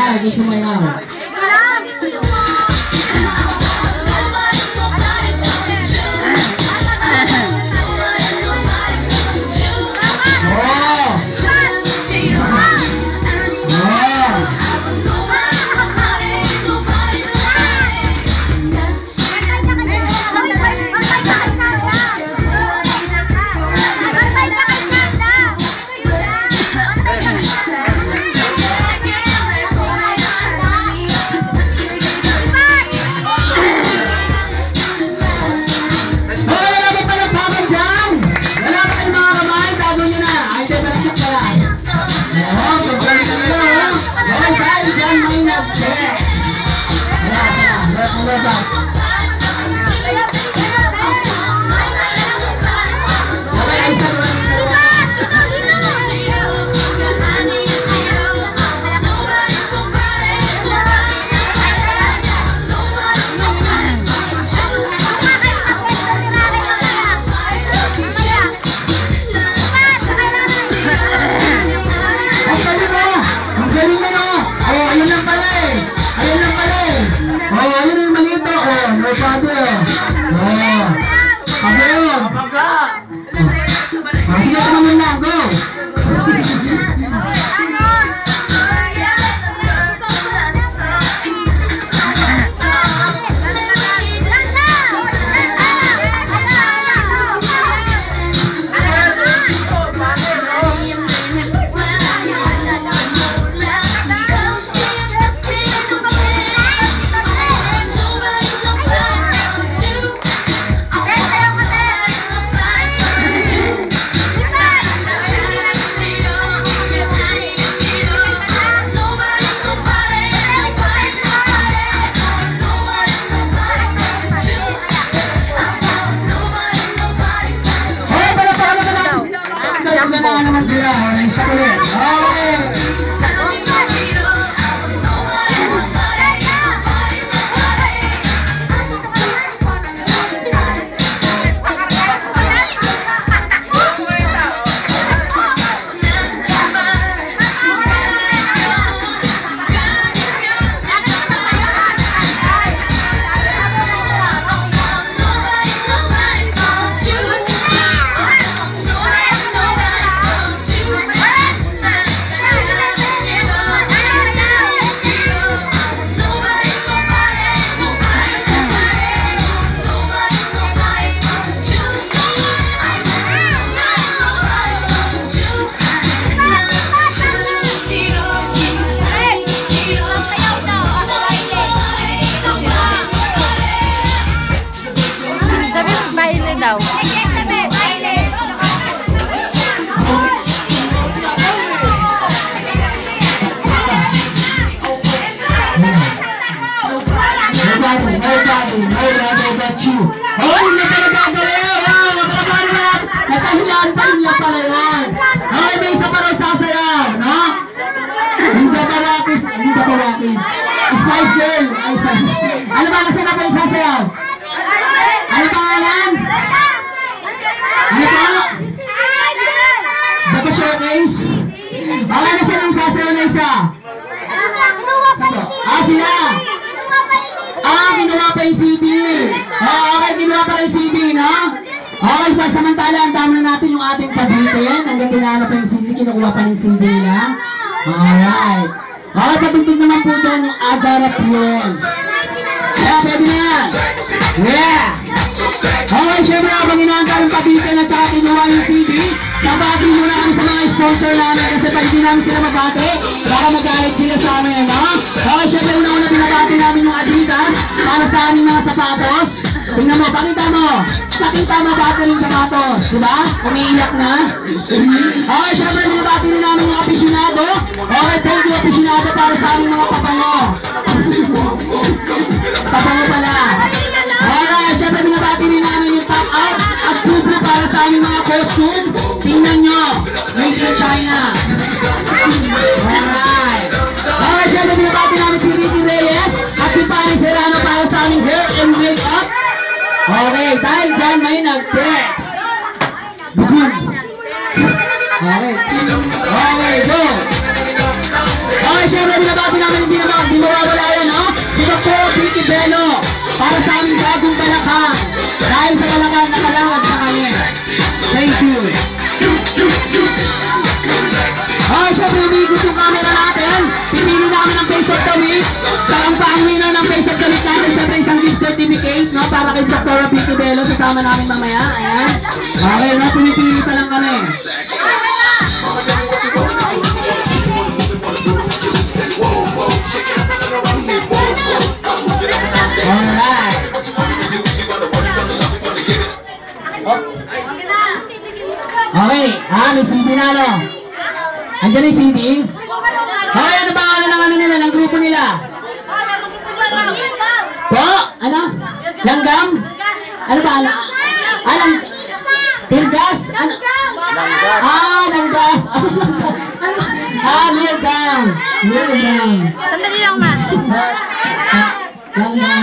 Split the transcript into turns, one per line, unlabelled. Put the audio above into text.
Ayan, gusto mo yan. Spice Girl! Ano ba kasi na pa yung sasayaw? Ano pangalan? Ano pa? Sa pa showcase? Okay na sila yung sasayaw na isa? Sila! Ginawa pa yung CD! Okay, ginawa pa yung CD, no? Okay, pa samantala, ang dami na natin yung ating pagitin. Hanggang ginana pa yung CD, kinukuha pa yung CD na. Alright. Okay, patugtog naman po dyan yung Agarap yun. Kaya pwede na yan. Yeah! Okay, syempre habang inaangka ng pagitin at saka kinuha yung CD, nabati muna kami sa mga sponsor namin kasi pag hindi namin sila mabati, baka magalit sila sa amin, ano? Okay, syempre una-una binabati namin yung Adidas para sa aming mga sapatos. Tingnan mo, pakita mo. Sakita mo bati rin sapatos, diba? Umiiyak na. Okay, syempre binabati din namin yung aficionado. Okay, thank you aficionado para sa aming mga papango. Papango pala. Alright, syempre binabati din namin yung top out at kubro para sa aming mga costume. Tingnan nyo, made in China. Alright. Okay, syempre binabati namin si Ricky Reyes at si Pani Serrano para sa aming hair and makeup. Okay, dahil dyan may nag-text. Bukun. Okay. Okay, go. Okay, syempre binabati namin yung kasama namin mamaya. Ayan. Okay, na pumipili pa lang kami. Alright. Okay, may CD na ano? Andiyan yung CD? Okay, ano pangalan ng ano nila, ng grupo nila? Po? Ano? Langgam? Ano ba? Alam? Tirgas? Ano? Langgas. Langgam.
Sandali lang, ma.
Langgam.